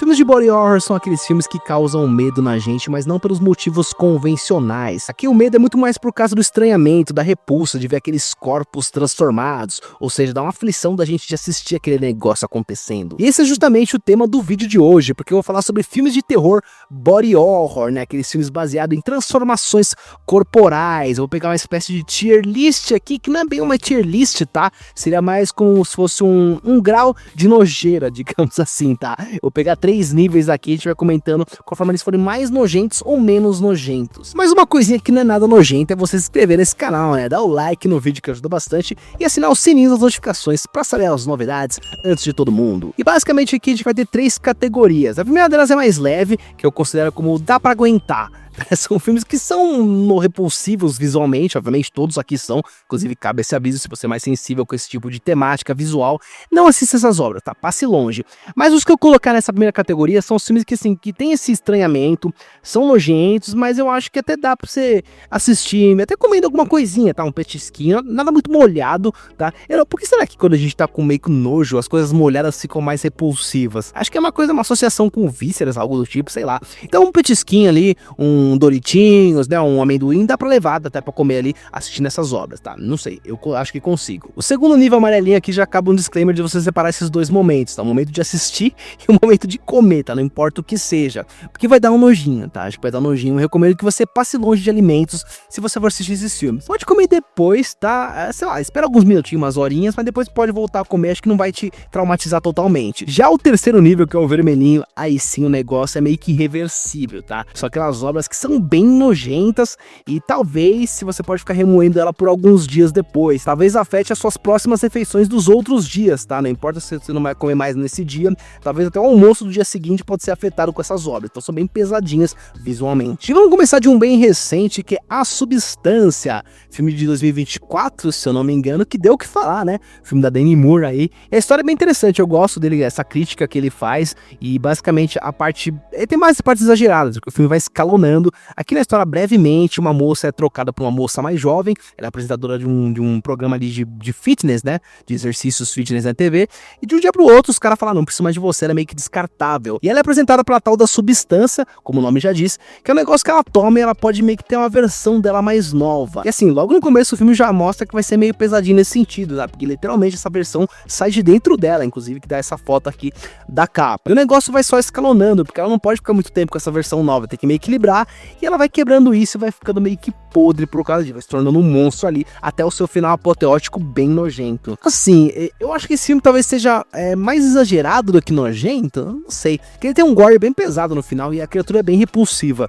Filmes de body horror são aqueles filmes que causam medo na gente, mas não pelos motivos convencionais. Aqui o medo é muito mais por causa do estranhamento, da repulsa, de ver aqueles corpos transformados, ou seja, dá uma aflição da gente de assistir aquele negócio acontecendo. E esse é justamente o tema do vídeo de hoje, porque eu vou falar sobre filmes de terror body horror, né? Aqueles filmes baseados em transformações corporais. Eu vou pegar uma espécie de tier list aqui, que não é bem uma tier list, tá? Seria mais como se fosse um grau de nojeira, digamos assim, tá? Eu vou pegar 3 níveis aqui, a gente vai comentando conforme eles forem mais nojentos ou menos nojentos. Mas uma coisinha que não é nada nojenta é você se inscrever nesse canal, né? Dar o like no vídeo que ajuda bastante e assinar o sininho das notificações para saber as novidades antes de todo mundo. E basicamente aqui a gente vai ter 3 categorias. A primeira delas é mais leve, que eu considero como dá pra aguentar. São filmes que são repulsivos visualmente, obviamente todos aqui são, inclusive cabe esse aviso se você é mais sensível com esse tipo de temática visual, não assista essas obras, tá? Passe longe. Mas os que eu colocar nessa primeira categoria são os filmes que assim, que tem esse estranhamento, são nojentos, mas eu acho que até dá pra você assistir, até comendo alguma coisinha, tá? Um petisquinho, nada muito molhado, tá? Por que será que quando a gente tá com meio que nojo, as coisas molhadas ficam mais repulsivas? Acho que é uma associação com vísceras, algo do tipo, sei lá. Então um petisquinho ali, um Doritinhos, né, um amendoim, dá pra levar até pra comer ali assistindo essas obras, tá? Não sei, eu acho que consigo. O segundo nível amarelinho aqui já acaba um disclaimer de você separar esses dois momentos, tá? O momento de assistir e o momento de comer, tá? Não importa o que seja, porque vai dar um nojinho, tá? Acho que vai dar um nojinho. Eu recomendo que você passe longe de alimentos se você for assistir esses filmes. Pode comer depois, tá? Sei lá, espera alguns minutinhos, umas horinhas, mas depois pode voltar a comer, acho que não vai te traumatizar totalmente. Já o terceiro nível, que é o vermelhinho, aí sim o negócio é meio que irreversível, tá? São aquelas obras que são bem nojentas e talvez se você pode ficar remoendo ela por alguns dias depois, talvez afete as suas próximas refeições dos outros dias, tá? Não importa se você não vai comer mais nesse dia, talvez até o almoço do dia seguinte pode ser afetado com essas obras, então são bem pesadinhas visualmente. E vamos começar de um bem recente, que é A Substância, filme de 2024, se eu não me engano, que deu o que falar, né? Filme da Demi Moore aí. E a história é bem interessante, eu gosto dele, essa crítica que ele faz, e basicamente a parte, tem mais partes exageradas, porque o filme vai escalonando. Aqui na história, brevemente, uma moça é trocada por uma moça mais jovem, ela é apresentadora de um programa ali de fitness, né, de exercícios fitness na TV, e de um dia pro outro os caras falam, não preciso mais de você, ela é meio que descartável. E ela é apresentada pela tal da substância, como o nome já diz, que é um negócio que ela toma e ela pode meio que ter uma versão dela mais nova. E assim, logo no começo o filme já mostra que vai ser meio pesadinho nesse sentido, tá? Porque literalmente essa versão sai de dentro dela, inclusive que dá essa foto aqui da capa. E o negócio vai só escalonando, porque ela não pode ficar muito tempo com essa versão nova, tem que meio que equilibrar, e ela vai quebrando isso e vai ficando meio que podre por causa disso, vai se tornando um monstro ali, até o seu final apoteótico bem nojento. Assim, eu acho que esse filme talvez seja mais exagerado do que nojento, não sei, porque ele tem um gore bem pesado no final e a criatura é bem repulsiva.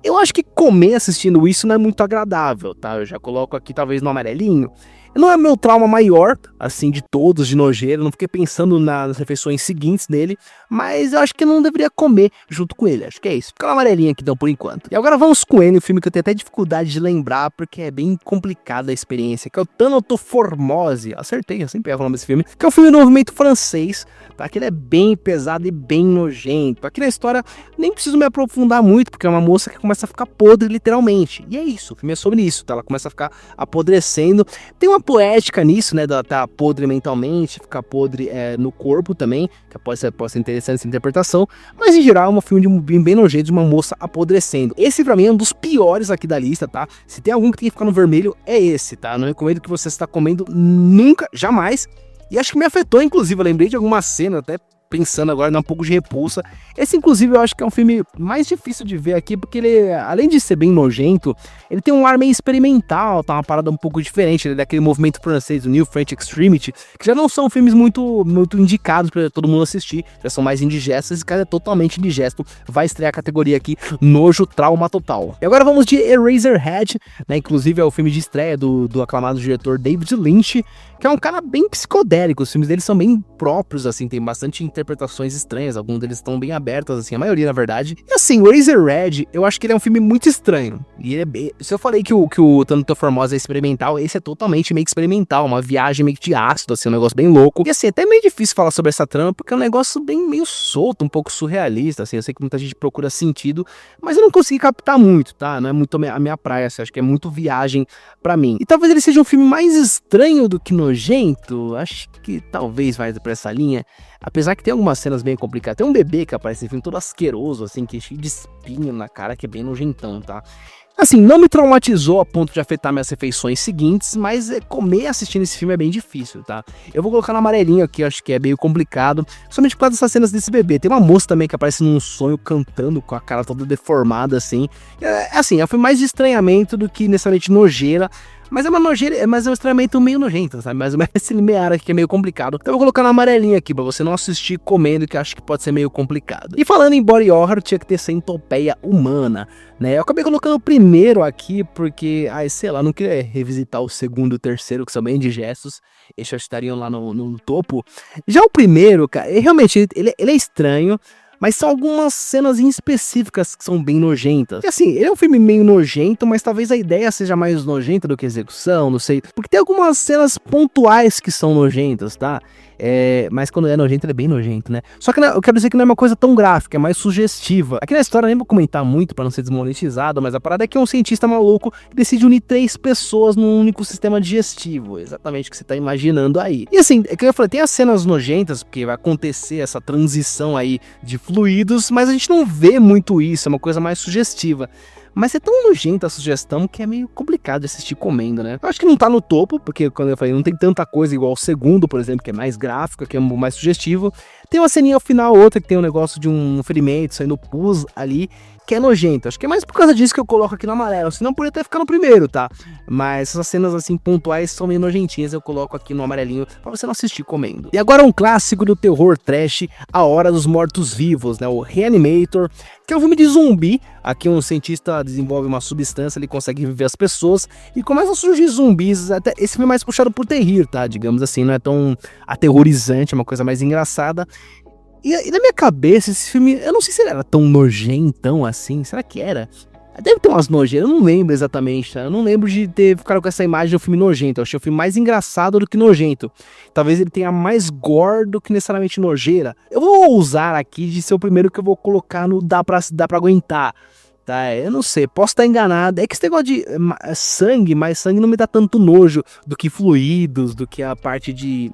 Eu acho que comer assistindo isso não é muito agradável, tá? Eu já coloco aqui talvez no amarelinho. Não é meu trauma maior, assim, de todos, de nojeira, não fiquei pensando nas refeições seguintes dele, mas eu acho que eu não deveria comer junto com ele, acho que é isso. Fica uma amarelinha aqui então por enquanto. E agora vamos com ele, o filme que eu tenho até dificuldade de lembrar, porque é bem complicada a experiência, que é o Thanatophormose, acertei, eu sempre erro o nome desse filme, que é um filme de movimento francês, tá? Que ele é bem pesado e bem nojento. Aqui na história nem preciso me aprofundar muito, porque é uma moça que começa a ficar podre literalmente, e é isso, o filme é sobre isso, tá? Ela começa a ficar apodrecendo, tem uma poética nisso, né, dela tá podre mentalmente, ficar podre no corpo também, que pode ser interessante essa interpretação, mas em geral é um filme bem nojento de uma moça apodrecendo. Esse pra mim é um dos piores aqui da lista, tá? Se tem algum que tem que ficar no vermelho, é esse, tá? Não recomendo que você está comendo nunca, jamais, e acho que me afetou, inclusive, eu lembrei de alguma cena, até pensando agora, dá um pouco de repulsa. Esse, inclusive, eu acho que é um filme mais difícil de ver aqui, porque ele, além de ser bem nojento, ele tem um ar meio experimental, tá? Uma parada um pouco diferente, ele é daquele movimento francês, o New French Extremity, que já não são filmes muito indicados pra todo mundo assistir, já são mais indigestos, esse cara é totalmente indigesto, vai estrear a categoria aqui, nojo, trauma total. E agora vamos de Eraserhead, né? Inclusive é o filme de estreia do aclamado diretor David Lynch, que é um cara bem psicodélico, os filmes dele são bem próprios, assim, tem bastante interpretações estranhas, alguns deles estão bem abertos, assim, a maioria na verdade. E assim, o Eraserhead, eu acho que ele é um filme muito estranho, e ele é bem... Se eu falei que o Thanatophormose é experimental, esse é totalmente meio que experimental, uma viagem meio que de ácido, assim, um negócio bem louco. E assim, é até meio difícil falar sobre essa trama, porque é um negócio bem meio solto, um pouco surrealista, assim, eu sei que muita gente procura sentido, mas eu não consegui captar muito, tá? Não é muito a minha praia, assim, acho que é muito viagem pra mim. E talvez ele seja um filme mais estranho do que nojento, acho que talvez vai pra essa linha. Apesar que tem algumas cenas bem complicadas. Tem um bebê que aparece no filme todo asqueroso, assim, que é cheio de espinho na cara, que é bem nojentão, tá? Assim, não me traumatizou a ponto de afetar minhas refeições seguintes, mas comer assistindo esse filme é bem difícil, tá? Eu vou colocar no amarelinho aqui, acho que é meio complicado, somente por causa dessas cenas desse bebê. Tem uma moça também que aparece num sonho cantando com a cara toda deformada, assim. Assim, é um filme mais de estranhamento do que necessariamente nojeira. Mas é uma nojeira, mas é um estranhamento meio nojento, sabe? Mais ou menos esse limiar aqui que é meio complicado. Então eu vou colocar no amarelinho aqui, pra você não assistir comendo, que eu acho que pode ser meio complicado. E falando em body horror, tinha que ter centopeia humana, né? Eu acabei colocando o primeiro aqui, porque, sei lá, não queria revisitar o segundo e o terceiro, que são bem indigestos. Esses já estariam lá no topo. Já o primeiro, cara, realmente, ele é estranho. Mas são algumas cenas em específicas que são bem nojentas. E assim, ele é um filme meio nojento, mas talvez a ideia seja mais nojenta do que a execução, não sei. Porque tem algumas cenas pontuais que são nojentas, tá? Mas quando é nojento, ele é bem nojento, né? Só que eu quero dizer que não é uma coisa tão gráfica, é mais sugestiva. Aqui na história eu nem vou comentar muito pra não ser desmonetizado, mas a parada é que é um cientista maluco que decide unir 3 pessoas num único sistema digestivo. Exatamente o que você tá imaginando aí. E assim, é que eu falei, tem as cenas nojentas, porque vai acontecer essa transição aí de fluidos, mas a gente não vê muito isso, é uma coisa mais sugestiva. Mas é tão nojenta a sugestão que é meio complicado de assistir comendo, né? Eu acho que não tá no topo, porque quando eu falei, não tem tanta coisa igual o segundo, por exemplo, que é mais gráfico, que é mais sugestivo. Tem uma ceninha ao final, outra que tem um negócio de um ferimento saindo pus ali, que é nojento. Acho que é mais por causa disso que eu coloco aqui no amarelo, senão poderia até ficar no primeiro, tá? Mas essas cenas assim pontuais são meio nojentinhas, eu coloco aqui no amarelinho pra você não assistir comendo. E agora um clássico do terror trash, A Hora dos Mortos-Vivos, né? O Reanimator, que é um filme de zumbi. Aqui um cientista desenvolve uma substância, ele consegue viver as pessoas e começam a surgir zumbis. Até esse filme é mais puxado por terrir, tá? Digamos assim, não é tão aterrorizante, é uma coisa mais engraçada. E na minha cabeça, esse filme, eu não sei se ele era tão nojentão assim, será que era? Deve ter umas nojeiras, eu não lembro exatamente, tá? Eu não lembro de ter ficado com essa imagem do filme nojento, eu achei o filme mais engraçado do que nojento. Talvez ele tenha mais gore do que necessariamente nojeira. Eu vou ousar aqui de ser o primeiro que eu vou colocar no dá pra aguentar. Tá, eu não sei, posso estar enganado. É que esse negócio de sangue, mas sangue não me dá tanto nojo do que fluidos, do que a parte de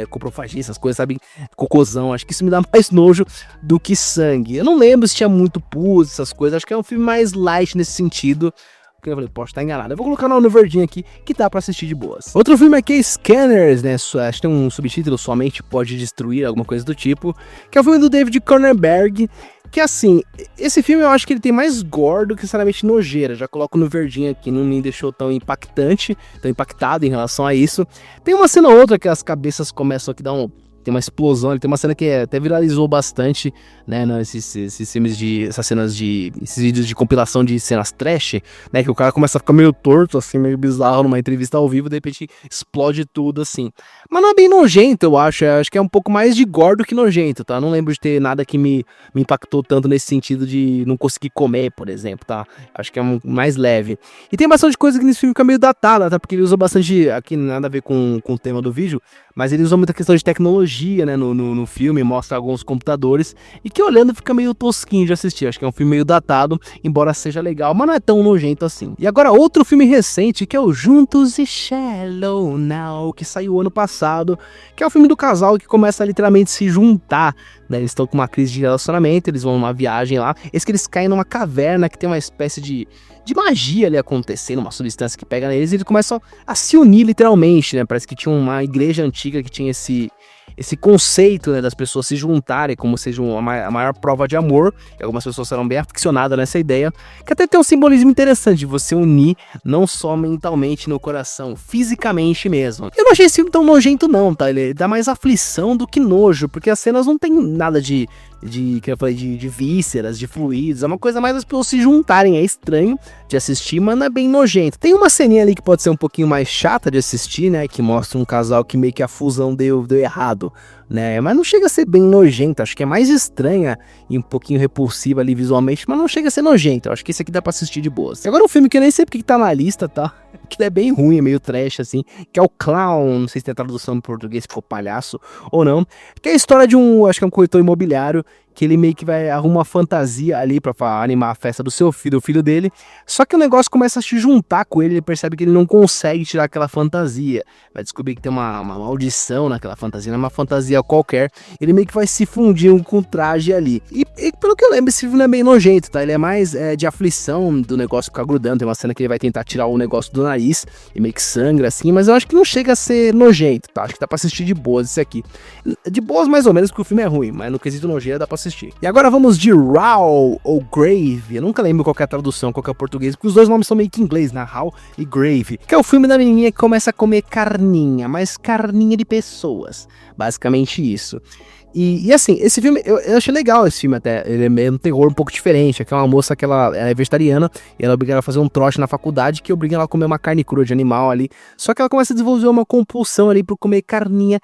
coprofagia, essas coisas, sabe? Cocôzão, acho que isso me dá mais nojo do que sangue. Eu não lembro se tinha muito pus, essas coisas, acho que é um filme mais light nesse sentido. Eu falei, posso estar enganado. Eu vou colocar no verdinho aqui, que dá pra assistir de boas. Outro filme aqui é Scanners, né? Acho que tem um subtítulo, Somente Pode Destruir, alguma coisa do tipo. Que é o filme do David Cronenberg. Que assim, esse filme eu acho que ele tem mais gore do que necessariamente nojeira. Já coloco no verdinho aqui, não me deixou tão impactante, tão impactado em relação a isso. Tem uma cena ou outra que as cabeças começam aqui a dar tem uma explosão, ele tem uma cena que até viralizou bastante, né, esses filmes esses vídeos de compilação de cenas trash, né, que o cara começa a ficar meio torto, assim, meio bizarro numa entrevista ao vivo, de repente explode tudo, assim. Mas não é bem nojento, eu acho que é um pouco mais de gore do que nojento, tá? Não lembro de ter nada que me impactou tanto nesse sentido de não conseguir comer, por exemplo, tá? Acho que é mais leve. E tem bastante coisa que nesse filme fica meio datada, tá? Porque ele usa bastante, aqui nada a ver com o tema do vídeo, mas ele usa muita questão de tecnologia, né, no filme, mostra alguns computadores, e que olhando fica meio tosquinho de assistir. Acho que é um filme meio datado, embora seja legal, mas não é tão nojento assim. E agora outro filme recente, que é o Juntos e Shallow Now, que saiu ano passado, que é o filme do casal que começa a literalmente se juntar, né, eles estão com uma crise de relacionamento, eles vão numa viagem lá, eles que eles caem numa caverna que tem uma espécie de magia ali acontecendo, uma substância que pega neles, e eles começam a se unir literalmente, né? Parece que tinha uma igreja antiga que tinha esse conceito, né, das pessoas se juntarem como seja a maior prova de amor, e algumas pessoas serão bem aficionadas nessa ideia, que até tem um simbolismo interessante de você unir não só mentalmente no coração, fisicamente mesmo. Eu não achei esse filme tão nojento não, tá? Ele dá mais aflição do que nojo, porque as cenas não tem nada que eu falei, de vísceras, de fluidos, é uma coisa mais as pessoas se juntarem, é estranho de assistir, mas não é bem nojento. Tem uma ceninha ali que pode ser um pouquinho mais chata de assistir, né, que mostra um casal que meio que a fusão deu errado, né, mas não chega a ser bem nojento, acho que é mais estranha e um pouquinho repulsiva ali visualmente, mas não chega a ser nojento, acho que esse aqui dá pra assistir de boas. E agora um filme que eu nem sei porque que tá na lista, tá, que é bem ruim, é meio trash, assim, que é o Clown, não sei se tem a tradução em português, ficou palhaço ou não, que é a história de acho que é um corretor imobiliário, que ele meio que vai arrumar uma fantasia ali pra animar a festa do seu filho, do filho dele, só que o negócio começa a se juntar com ele percebe que ele não consegue tirar aquela fantasia, vai descobrir que tem uma maldição naquela fantasia, não é uma fantasia qualquer, ele meio que vai se fundir com o traje ali, e pelo que eu lembro, esse filme não é bem nojento, tá, ele é mais de aflição do negócio ficar grudando, tem uma cena que ele vai tentar tirar o negócio do nariz, e meio que sangra assim, mas eu acho que não chega a ser nojento, tá, acho que dá pra assistir de boas esse aqui, de boas mais ou menos, porque o filme é ruim, mas no quesito nojeira dá pra assistir. E agora vamos de Raw ou Grave, eu nunca lembro qual é a tradução, qual é o português, porque os dois nomes são meio que em inglês, né? Raw e Grave, que é o filme da menininha que começa a comer carninha, mas carninha de pessoas, basicamente isso. E assim, esse filme, eu achei legal esse filme até, ele é meio um terror um pouco diferente, aqui é uma moça que ela é vegetariana, e ela é obrigada a fazer um trote na faculdade, que obriga ela a comer uma carne crua de animal ali, só que ela começa a desenvolver uma compulsão ali por comer carninha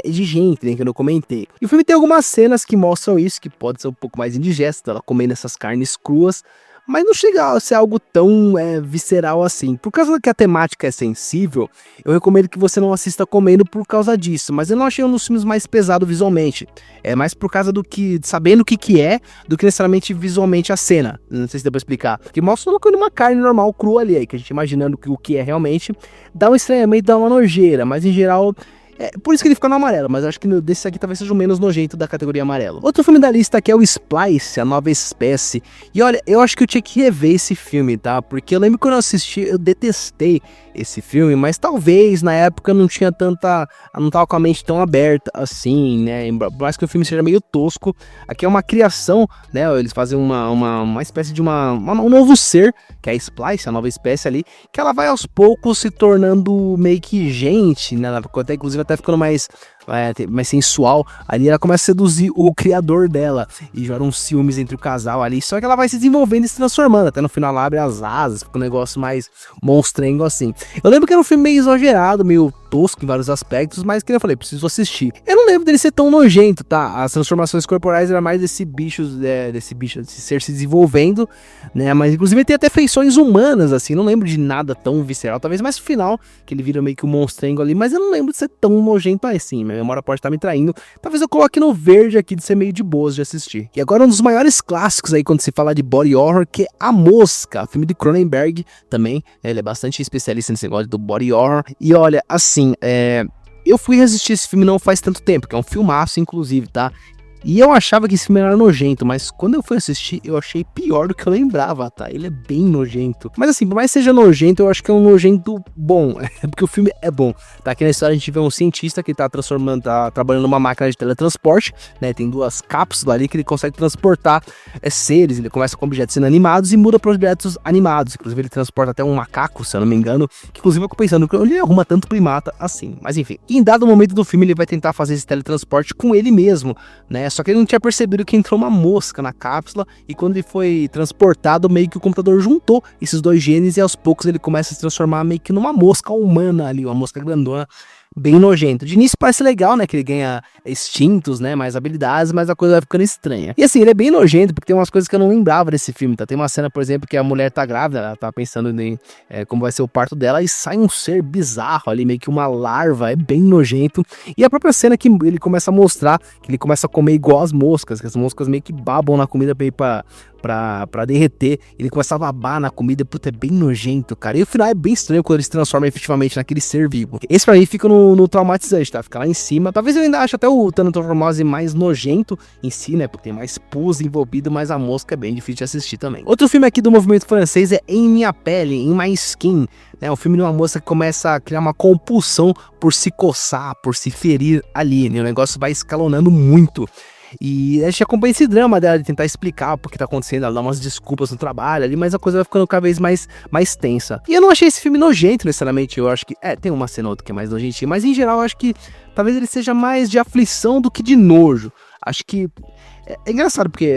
de gente, né, que eu não comentei. E o filme tem algumas cenas que mostram isso, que pode ser um pouco mais indigesto, ela comendo essas carnes cruas, mas não chega a ser algo tão visceral assim. Por causa que a temática é sensível, eu recomendo que você não assista comendo por causa disso. Mas eu não achei um dos filmes mais pesado visualmente. É mais por causa do que, sabendo o que é, do que necessariamente visualmente a cena. Não sei se dá pra explicar. Porque mostra uma carne normal, crua ali, que a gente imaginando o que é realmente, dá um estranhamento, dá uma nojeira. Mas em geral... por isso que ele fica no amarelo, mas eu acho que desse aqui talvez seja o menos nojento da categoria amarelo. Outro filme da lista aqui é o Splice, a nova espécie. E olha, eu acho que eu tinha que rever esse filme, tá? Porque eu lembro que quando eu assisti, eu detestei esse filme, mas talvez na época eu não tinha não tava com a mente tão aberta assim, né? Por mais que o filme seja meio tosco, aqui é uma criação, né? Eles fazem uma espécie de um novo ser, que é a Splice, a nova espécie ali, que ela vai aos poucos se tornando meio que gente, né? Até, inclusive até ficando mais sensual, ali ela começa a seduzir o criador dela, e gera uns ciúmes entre o casal ali, só que ela vai se desenvolvendo e se transformando, até no final ela abre as asas, fica um negócio mais monstrengo assim. Eu lembro que era um filme meio exagerado, meio tosco em vários aspectos, mas que eu falei, preciso assistir. Eu não lembro dele ser tão nojento, tá? As transformações corporais era mais desse ser se desenvolvendo, né? Mas inclusive ele tem até feições humanas, assim, não lembro de nada tão visceral, talvez mais no final, que ele vira meio que um monstrengo ali, mas eu não lembro de ser tão nojento assim, minha memória pode estar me traindo. Talvez eu coloque no verde aqui de ser meio de boas de assistir. E agora um dos maiores clássicos aí quando se fala de body horror, que é A Mosca, filme de Cronenberg também, ele é bastante especialista nesse negócio do body horror, e olha, assim, eu fui assistir esse filme não faz tanto tempo, que é um filmaço inclusive, tá? E eu achava que esse filme era nojento, mas quando eu fui assistir, eu achei pior do que eu lembrava, tá? Ele é bem nojento. Mas assim, por mais que seja nojento, eu acho que é um nojento bom, porque o filme é bom, tá? Aqui na história a gente vê um cientista que tá trabalhando numa máquina de teletransporte, né? Tem duas cápsulas ali que ele consegue transportar seres, ele começa com objetos inanimados e muda para objetos animados. Inclusive ele transporta até um macaco, se eu não me engano, que inclusive eu fico pensando que ele arruma tanto primata assim. Mas enfim, em dado momento do filme ele vai tentar fazer esse teletransporte com ele mesmo, né? Só que ele não tinha percebido que entrou uma mosca na cápsula, e quando ele foi transportado, meio que o computador juntou esses dois genes, e aos poucos ele começa a se transformar meio que numa mosca humana ali, uma mosca grandona, bem nojento. De início parece legal, né, que ele ganha instintos, né, mais habilidades, mas a coisa vai ficando estranha. E assim, ele é bem nojento, porque tem umas coisas que eu não lembrava desse filme, tá? Tem uma cena, por exemplo, que a mulher tá grávida, ela tá pensando em como vai ser o parto dela, e sai um ser bizarro ali, meio que uma larva, é bem nojento. E a própria cena que ele começa a mostrar, que ele começa a comer igual as moscas, que as moscas meio que babam na comida pra ir pra derreter, ele começa a babar na comida, puta, é bem nojento, cara. E o final é bem estranho quando ele se transforma efetivamente naquele ser vivo. Esse pra mim fica no traumatizante, tá? Fica lá em cima. Talvez eu ainda ache até o Thanatomorphose mais nojento em si, né? Porque tem mais pus envolvido, mas a mosca é bem difícil de assistir também. Outro filme aqui do movimento francês é Em Minha Pele, In My Skin. É um filme de uma moça que começa a criar uma compulsão por se coçar, por se ferir ali, né? O negócio vai escalonando muito. E a gente acompanha esse drama dela de tentar explicar o que tá acontecendo, ela dá umas desculpas no trabalho ali, mas a coisa vai ficando cada vez mais tensa. E eu não achei esse filme nojento necessariamente, eu acho que, tem uma cena ou outra que é mais nojentinha, mas em geral eu acho que talvez ele seja mais de aflição do que de nojo. Acho que É engraçado porque,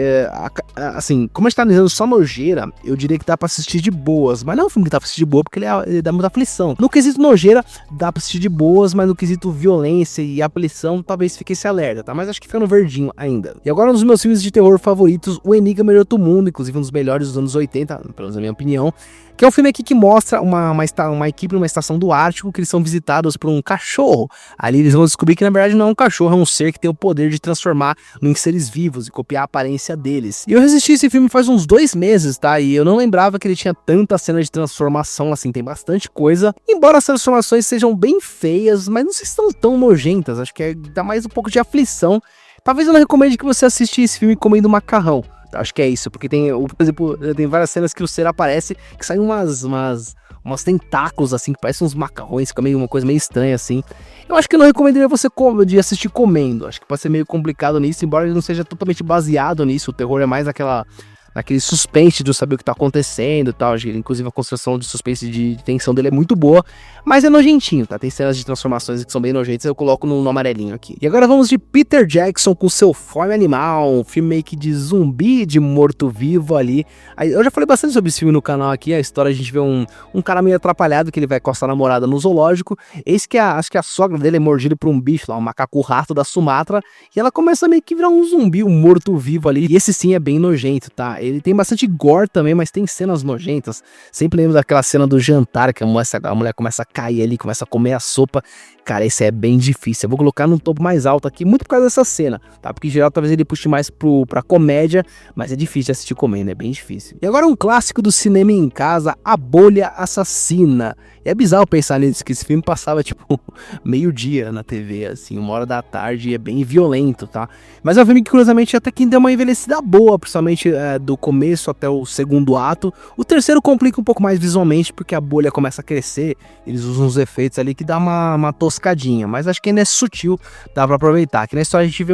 assim, como a gente tá analisando só nojeira, eu diria que dá pra assistir de boas. Mas não é um filme que dá pra assistir de boa, porque ele dá muita aflição. No quesito nojeira, dá pra assistir de boas, mas no quesito violência e aflição, talvez fique esse alerta, tá? Mas acho que fica no verdinho ainda. E agora, um dos meus filmes de terror favoritos, O Enigma de Outro Mundo, inclusive um dos melhores dos anos 80, pelo menos na minha opinião. Que é um filme aqui que mostra uma equipe numa estação do Ártico, que eles são visitados por um cachorro. Ali eles vão descobrir que na verdade não é um cachorro, é um ser que tem o poder de transformar em seres vivos e copiar a aparência deles. E eu resisti esse filme faz uns 2 meses, tá? E eu não lembrava que ele tinha tanta cena de transformação, assim, tem bastante coisa. Embora as transformações sejam bem feias, mas não sei se estão tão nojentas, acho que dá mais um pouco de aflição. Talvez eu não recomende que você assista esse filme comendo macarrão. Acho que é isso, porque por exemplo, tem várias cenas que o ser aparece, que saem umas tentáculos, assim, que parecem uns macarrões, fica meio uma coisa meio estranha, assim. Eu acho que eu não recomendaria você de assistir comendo, acho que pode ser meio complicado nisso, embora ele não seja totalmente baseado nisso, o terror é mais naquele suspense de saber o que tá acontecendo e tal, inclusive a construção de suspense de tensão dele é muito boa, mas é nojentinho, tá? Tem cenas de transformações que são bem nojentas, eu coloco no amarelinho aqui. E agora vamos de Peter Jackson com seu Fome Animal, um filme meio que de zumbi, de morto-vivo ali. Eu já falei bastante sobre esse filme no canal aqui, a história a gente vê um cara meio atrapalhado que ele vai coçar a namorada no zoológico, eis que acho que a sogra dele é mordida por um bicho lá, um macaco-rato da Sumatra, e ela começa meio que virar um zumbi, um morto-vivo ali, e esse sim é bem nojento, tá? Ele tem bastante gore também, mas tem cenas nojentas. Sempre lembro daquela cena do jantar, que a mulher começa a cair ali, começa a comer a sopa. Cara, esse é bem difícil. Eu vou colocar no topo mais alto aqui, muito por causa dessa cena, tá? Porque em geral talvez ele puxe mais pra comédia, mas é difícil de assistir comendo, é bem difícil. E agora um clássico do cinema em casa, A Bolha Assassina. E é bizarro pensar nisso, que esse filme passava tipo meio-dia na TV, assim, 1h da tarde, e é bem violento, tá? Mas é um filme que curiosamente até que deu uma envelhecida boa, principalmente do começo até o segundo ato. O terceiro complica um pouco mais visualmente, porque a bolha começa a crescer, eles usam uns efeitos ali que dá uma toscadinha, mas acho que ainda é sutil, dá pra aproveitar. Aqui na história a gente vê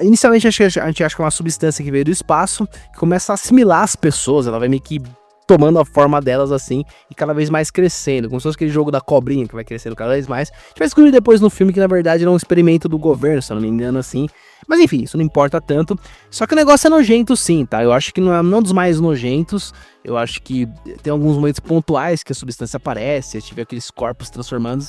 inicialmente a gente acha que é uma substância que veio do espaço, que começa a assimilar as pessoas, ela vai meio que tomando a forma delas assim, e cada vez mais crescendo, como se fosse aquele jogo da cobrinha que vai crescendo cada vez mais. A gente vai descobrir depois no filme que na verdade era um experimento do governo, se eu não me engano assim, mas enfim, isso não importa tanto, só que o negócio é nojento sim, tá? Eu acho que não é um dos mais nojentos, eu acho que tem alguns momentos pontuais que a substância aparece, a gente vê aqueles corpos transformando.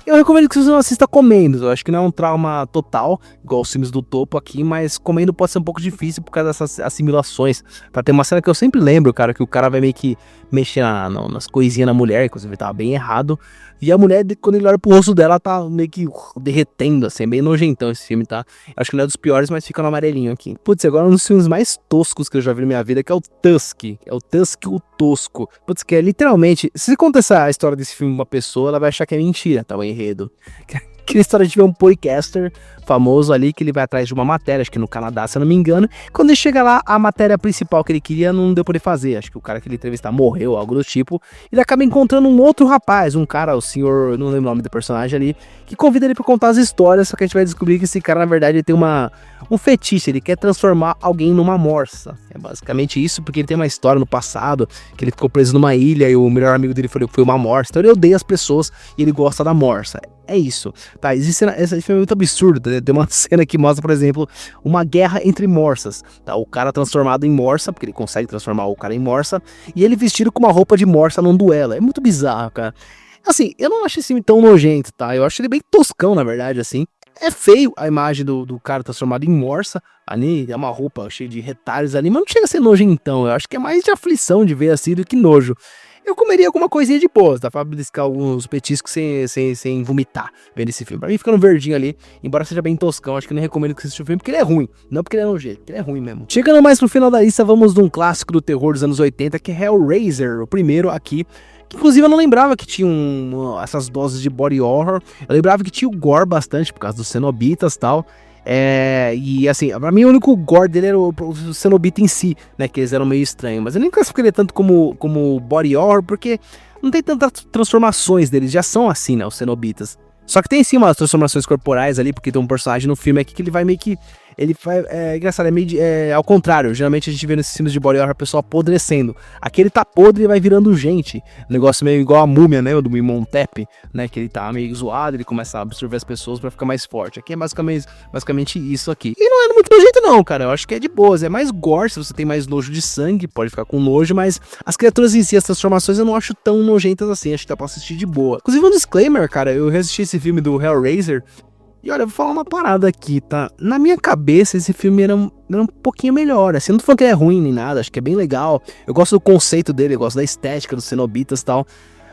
Eu recomendo que você não assista comendo, eu acho que não é um trauma total, igual os filmes do topo aqui, mas comendo pode ser um pouco difícil por causa dessas assimilações. Pra ter uma cena que eu sempre lembro, cara, que o cara vai meio que mexer nas coisinhas na mulher, inclusive tava bem errado, e a mulher, quando ele olha pro rosto dela, tá meio que derretendo, assim, é bem nojentão esse filme, tá? Acho que não é dos piores, mas fica no amarelinho aqui. Putz, agora um dos filmes mais toscos que eu já vi na minha vida, que é o Tusk. É o Tusk, o Tosco. Putz, que é literalmente, se você conta a história desse filme pra uma pessoa, ela vai achar que é mentira, tá? O enredo. Que a história de ver um podcaster famoso ali, que ele vai atrás de uma matéria, acho que no Canadá, se eu não me engano. Quando ele chega lá, a matéria principal que ele queria não deu pra ele fazer. Acho que o cara que ele entrevistar morreu, algo do tipo. Ele acaba encontrando um outro rapaz, um cara, o senhor, não lembro o nome do personagem ali, que convida ele pra contar as histórias, só que a gente vai descobrir que esse cara, na verdade, ele tem um fetiche, ele quer transformar alguém numa morsa. É basicamente isso, porque ele tem uma história no passado, que ele ficou preso numa ilha e o melhor amigo dele falou que foi uma morsa. Então ele odeia as pessoas e ele gosta da morsa. É isso, tá? Existe esse filme é muito absurdo, tá? Tem uma cena que mostra, por exemplo, uma guerra entre morsas, tá? O cara transformado em morsa, porque ele consegue transformar o cara em morsa, e ele vestido com uma roupa de morsa num duelo. É muito bizarro, cara. Assim, eu não acho esse filme tão nojento, tá? Eu acho ele bem toscão, na verdade, assim. É feio a imagem do cara transformado em morsa, ali é uma roupa cheia de retalhos ali, mas não chega a ser nojentão. Eu acho que é mais de aflição de ver assim do que nojo. Eu comeria alguma coisinha de boa, dá pra beliscar alguns petiscos sem vomitar vendo esse filme. Pra mim fica no verdinho ali, embora seja bem toscão, acho que não recomendo que você assista o filme, porque ele é ruim, não porque ele é nojento, porque ele é ruim mesmo. Chegando mais pro final da lista, vamos de um clássico do terror dos anos 80, que é Hellraiser, o primeiro aqui. Que, inclusive eu não lembrava que tinha essas doses de body horror, eu lembrava que tinha o gore bastante, por causa dos cenobitas e tal. E assim, pra mim o único gore dele era o cenobita em si, né, que eles eram meio estranhos, mas eu nem classificaria tanto como body horror, porque não tem tantas transformações deles, já são assim, né, os cenobitas. Só que tem sim umas transformações corporais ali, porque tem um personagem no filme aqui que ele vai meio que ele faz, engraçado, é meio ao contrário, geralmente a gente vê nesses filmes de body horror a pessoa apodrecendo, aqui ele tá podre e vai virando gente, um negócio meio igual a Múmia, né, o do Imhotep, né, que ele tá meio zoado, ele começa a absorver as pessoas pra ficar mais forte, aqui é basicamente isso aqui, e não é muito nojento não, cara, eu acho que é de boas, é mais gore, se você tem mais nojo de sangue, pode ficar com nojo, mas as criaturas em si, as transformações eu não acho tão nojentas assim, acho que dá pra assistir de boa. Inclusive um disclaimer, cara, eu reassisti esse filme do Hellraiser, e olha, eu vou falar uma parada aqui, tá? Na minha cabeça, esse filme era um pouquinho melhor, assim, eu não tô falando que é ruim nem nada, acho que é bem legal, eu gosto do conceito dele, eu gosto da estética dos cenobitas e tal,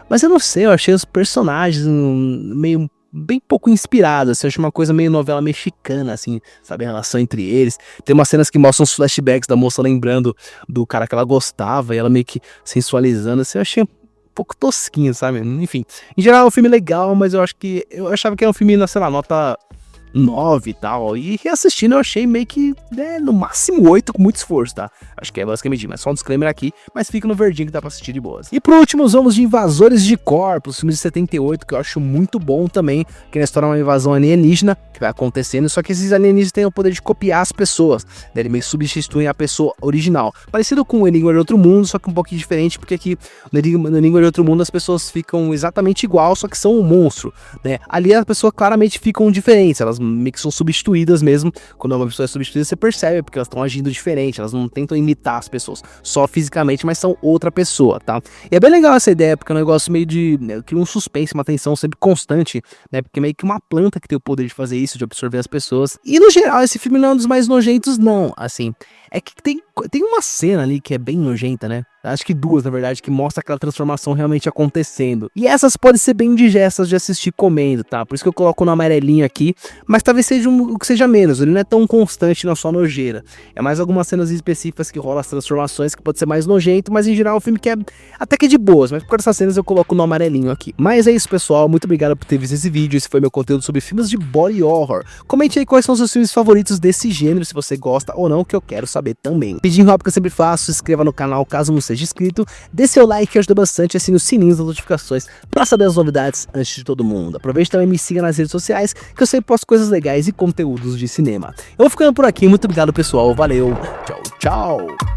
mas eu não sei, eu achei os personagens meio bem pouco inspirados, assim, eu achei uma coisa meio novela mexicana, assim, sabe, a relação entre eles, tem umas cenas que mostram os flashbacks da moça lembrando do cara que ela gostava, e ela meio que sensualizando, assim, eu achei um pouco tosquinho, sabe? Enfim, em geral é um filme legal, mas eu achava que era um filme, sei lá, nota 9 e tal, e reassistindo eu achei meio que, no máximo 8 com muito esforço, tá? Acho que é basicamente, mas só um disclaimer aqui, mas fica no verdinho que dá pra assistir de boas. E por último, vamos de Invasores de Corpos, filme de 78, que eu acho muito bom também, que na história é uma invasão alienígena, que vai acontecendo, só que esses alienígenas têm o poder de copiar as pessoas, né? Eles meio substituem a pessoa original, parecido com o Enigma de Outro Mundo, só que um pouquinho diferente, porque aqui no Enigma de Outro Mundo as pessoas ficam exatamente igual, só que são um monstro, né? Ali as pessoas claramente ficam diferentes, elas meio que são substituídas mesmo. Quando uma pessoa é substituída, você percebe, porque elas estão agindo diferente, elas não tentam imitar as pessoas só fisicamente, mas são outra pessoa, tá? E é bem legal essa ideia, porque é um negócio meio de, cria um suspense, uma tensão sempre constante, né? Porque é meio que uma planta que tem o poder de fazer isso, de absorver as pessoas. E no geral, esse filme não é um dos mais nojentos, não, assim. É que tem uma cena ali que é bem nojenta, né? Acho que duas, na verdade, que mostra aquela transformação realmente acontecendo. E essas podem ser bem indigestas de assistir comendo, tá? Por isso que eu coloco no amarelinho aqui, mas talvez seja o que seja menos, ele não é tão constante na sua nojeira. É mais algumas cenas específicas que rolam as transformações, que pode ser mais nojento, mas em geral o filme que é até que de boas, mas por causa dessas cenas eu coloco no amarelinho aqui. Mas é isso, pessoal, muito obrigado por ter visto esse vídeo, esse foi meu conteúdo sobre filmes de body horror. Comente aí quais são os seus filmes favoritos desse gênero, se você gosta ou não, que eu quero saber também. Pedindo rápido que eu sempre faço, se inscreva no canal caso não seja inscrito, dê seu like que ajuda bastante, assine os sininhos das notificações pra saber as novidades antes de todo mundo. Aproveite também e me siga nas redes sociais, que eu sempre posto coisas legais e conteúdos de cinema. Eu vou ficando por aqui, muito obrigado pessoal, valeu, tchau, tchau!